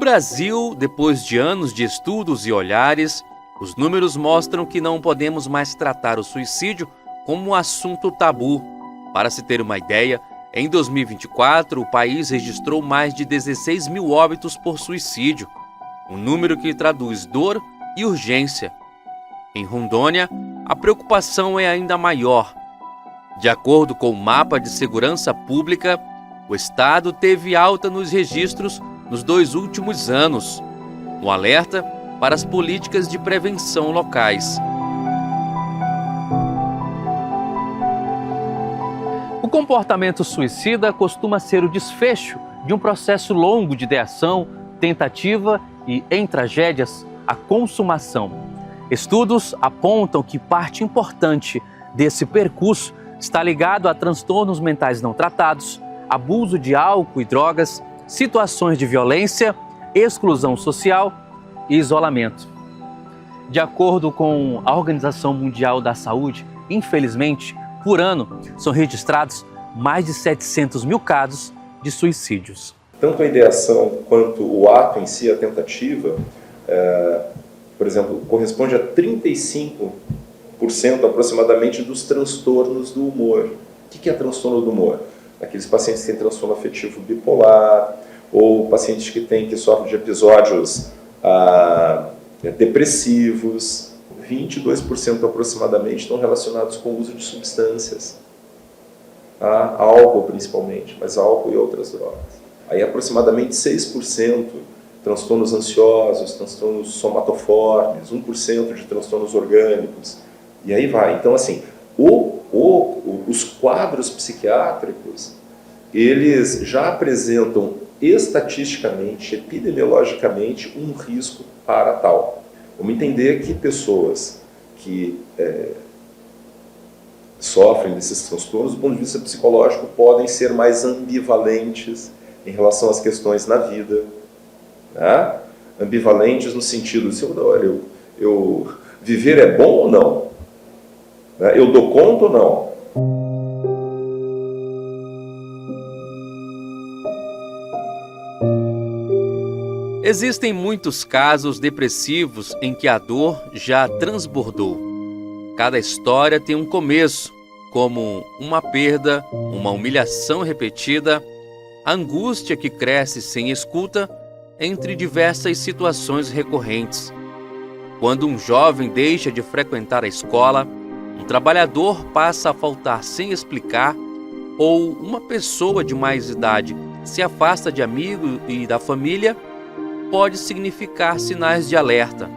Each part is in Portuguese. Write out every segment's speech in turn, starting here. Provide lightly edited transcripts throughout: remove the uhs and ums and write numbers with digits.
Brasil, depois de anos de estudos e olhares, os números mostram que não podemos mais tratar o suicídio como um assunto tabu. Para se ter uma ideia, em 2024 o país registrou mais de 16 mil óbitos por suicídio, um número que traduz dor e urgência. Em Rondônia, a preocupação é ainda maior. De acordo com o Mapa de Segurança Pública, o estado teve alta nos registros nos 2 últimos anos, um alerta para as políticas de prevenção locais. O comportamento suicida costuma ser o desfecho de um processo longo de ideação, tentativa e, em tragédias, a consumação. Estudos apontam que parte importante desse percurso está ligado a transtornos mentais não tratados, abuso de álcool e drogas, situações de violência, exclusão social e isolamento. De acordo com a Organização Mundial da Saúde, infelizmente, por ano, são registrados mais de 700 mil casos de suicídios. Tanto a ideação quanto o ato em si, a tentativa, por exemplo, corresponde a 35% aproximadamente dos transtornos do humor. O que é transtorno do humor? Aqueles pacientes que têm transtorno afetivo bipolar, ou pacientes que sofrem de episódios depressivos. 22% aproximadamente estão relacionados com o uso de substâncias. Álcool principalmente, mas álcool e outras drogas. Aí aproximadamente 6% transtornos ansiosos, transtornos somatoformes, 1% de transtornos orgânicos, e aí vai. Então, assim, os quadros psiquiátricos, eles já apresentam estatisticamente, epidemiologicamente, um risco para tal. Vamos entender que pessoas que sofrem desses transtornos, do ponto de vista psicológico, podem ser mais ambivalentes em relação às questões na vida. Né? Ambivalentes no sentido de, olha, viver é bom ou não? Eu dou conta ou não? Existem muitos casos depressivos em que a dor já transbordou. Cada história tem um começo, como uma perda, uma humilhação repetida, a angústia que cresce sem escuta, entre diversas situações recorrentes. Quando um jovem deixa de frequentar a escola, um trabalhador passa a faltar sem explicar, ou uma pessoa de mais idade se afasta de amigos e da família, pode significar sinais de alerta.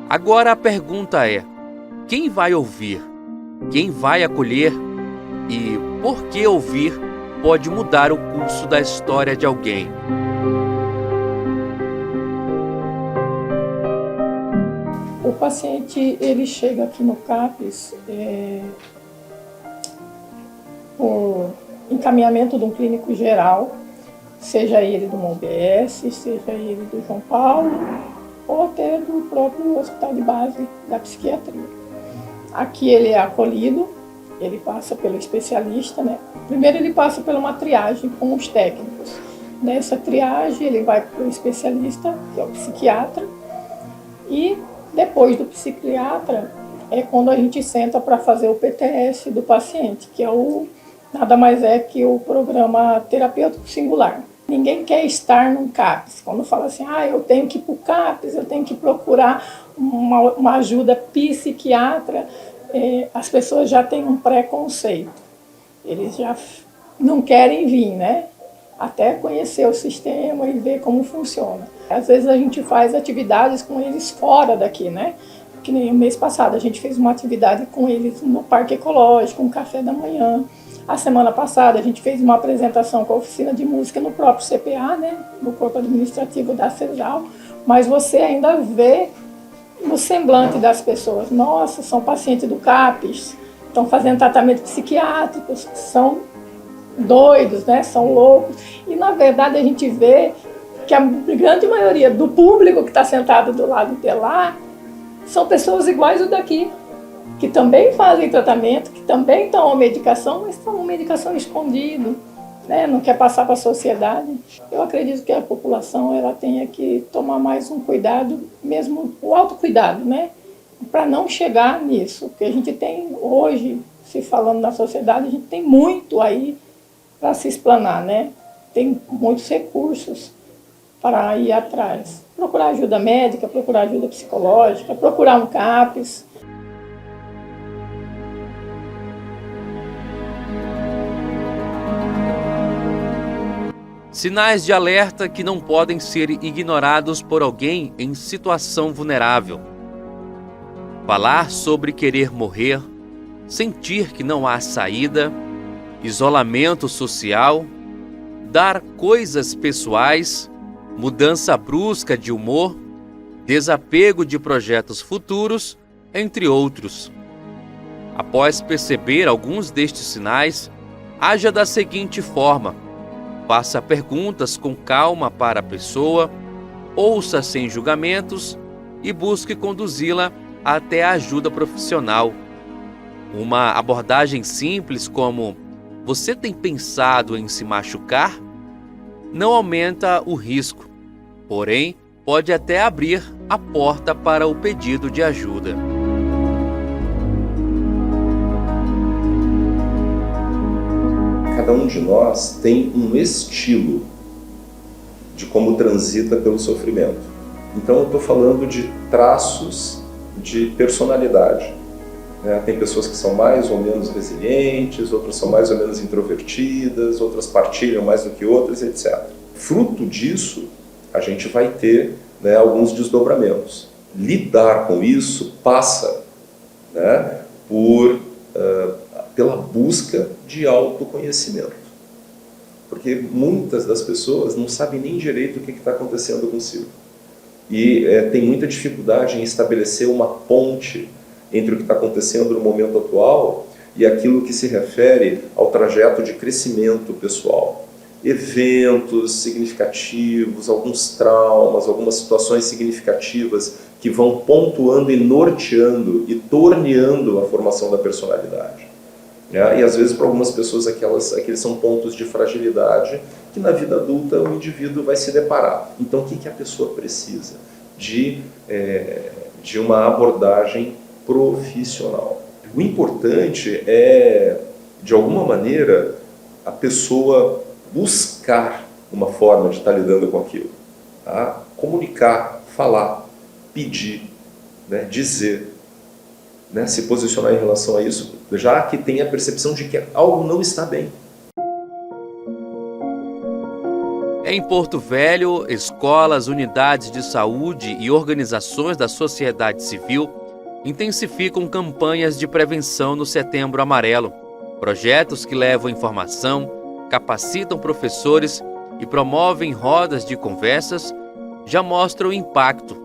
Agora a pergunta é: quem vai ouvir? Quem vai acolher? E por que ouvir pode mudar o curso da história de alguém? O paciente, ele chega aqui no CAPS por encaminhamento de um clínico geral, seja ele do UBS, seja ele do João Paulo, ou até do próprio hospital de base da psiquiatria. Aqui ele é acolhido, ele passa pelo especialista, né? Primeiro ele passa por uma triagem com os técnicos. Nessa triagem ele vai para o especialista, que é o psiquiatra, e depois do psiquiatra é quando a gente senta para fazer o PTS do paciente, que é nada mais é que o programa terapêutico singular. Ninguém quer estar num CAPS. Quando fala assim, eu tenho que ir para o CAPS, eu tenho que procurar uma ajuda psiquiatra, as pessoas já têm um preconceito. Eles já não querem vir, né? Até conhecer o sistema e ver como funciona. Às vezes a gente faz atividades com eles fora daqui, né? Que nem o mês passado a gente fez uma atividade com eles no Parque Ecológico, um café da manhã. A semana passada a gente fez uma apresentação com a oficina de música no próprio CPA, né? No corpo administrativo da CESAL. Mas você ainda vê no semblante das pessoas, nossa, são pacientes do CAPS, estão fazendo tratamento psiquiátrico, são doidos, né? São loucos. E na verdade a gente vê que a grande maioria do público que está sentado do lado de lá são pessoas iguais ao daqui, que também fazem tratamento, que também tomam medicação, mas tomam medicação escondido, né, não quer passar para a sociedade. Eu acredito que a população ela tenha que tomar mais um cuidado, mesmo o autocuidado, né, para não chegar nisso. Porque a gente tem hoje, se falando na sociedade, a gente tem muito aí para se explanar, né? Tem muitos recursos para ir atrás. Procurar ajuda médica, procurar ajuda psicológica, procurar um CAPS. Sinais de alerta que não podem ser ignorados por alguém em situação vulnerável. Falar sobre querer morrer, sentir que não há saída, isolamento social, dar coisas pessoais, mudança brusca de humor, desapego de projetos futuros, entre outros. Após perceber alguns destes sinais, haja da seguinte forma: faça perguntas com calma para a pessoa, ouça sem julgamentos e busque conduzi-la até a ajuda profissional. Uma abordagem simples como "Você tem pensado em se machucar?" não aumenta o risco, porém pode até abrir a porta para o pedido de ajuda. Cada um de nós tem um estilo de como transita pelo sofrimento. Então eu estou falando de traços de personalidade. Tem pessoas que são mais ou menos resilientes, outras são mais ou menos introvertidas, outras partilham mais do que outras, etc. Fruto disso, a gente vai ter alguns desdobramentos. Lidar com isso passa pela busca de autoconhecimento. Porque muitas das pessoas não sabem nem direito o que está acontecendo consigo. E tem muita dificuldade em estabelecer uma ponte entre o que está acontecendo no momento atual e aquilo que se refere ao trajeto de crescimento pessoal. Eventos significativos, alguns traumas, algumas situações significativas que vão pontuando e norteando e torneando a formação da personalidade. E às vezes para algumas pessoas aqueles são pontos de fragilidade que na vida adulta o indivíduo vai se deparar. Então o que a pessoa precisa? De uma abordagem profissional. O importante é, de alguma maneira, a pessoa buscar uma forma de estar lidando com aquilo. Comunicar, falar, pedir, dizer, se posicionar em relação a isso, já que tem a percepção de que algo não está bem. Em Porto Velho, escolas, unidades de saúde e organizações da sociedade civil intensificam campanhas de prevenção no Setembro Amarelo. Projetos que levam informação, capacitam professores e promovem rodas de conversas já mostram impacto.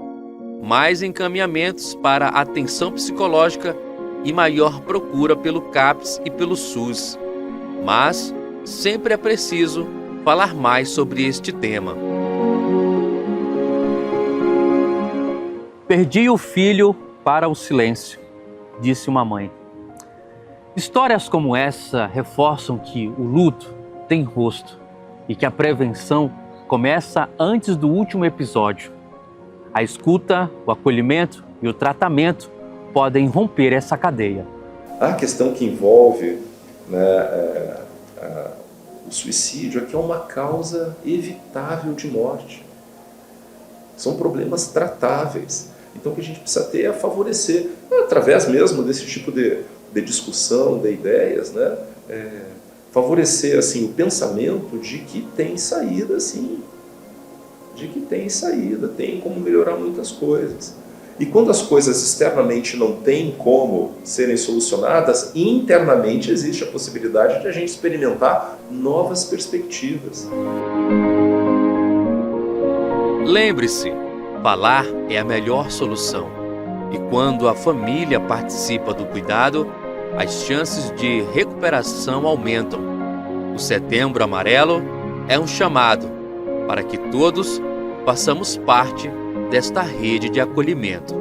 Mais encaminhamentos para atenção psicológica e maior procura pelo CAPS e pelo SUS. Mas sempre é preciso falar mais sobre este tema. Perdi o filho para o silêncio, disse uma mãe. Histórias como essa reforçam que o luto tem rosto e que a prevenção começa antes do último episódio. A escuta, o acolhimento e o tratamento podem romper essa cadeia. A questão que envolve o suicídio é que é uma causa evitável de morte. São problemas tratáveis. Então o que a gente precisa ter é favorecer, através mesmo desse tipo de discussão, de ideias, favorecer assim, o pensamento de que tem saída, sim. De que tem saída, tem como melhorar muitas coisas. E quando as coisas externamente não têm como serem solucionadas, internamente existe a possibilidade de a gente experimentar novas perspectivas. Lembre-se, falar é a melhor solução. E quando a família participa do cuidado, as chances de recuperação aumentam. O Setembro Amarelo é um chamado para que todos façamos parte desta rede de acolhimento.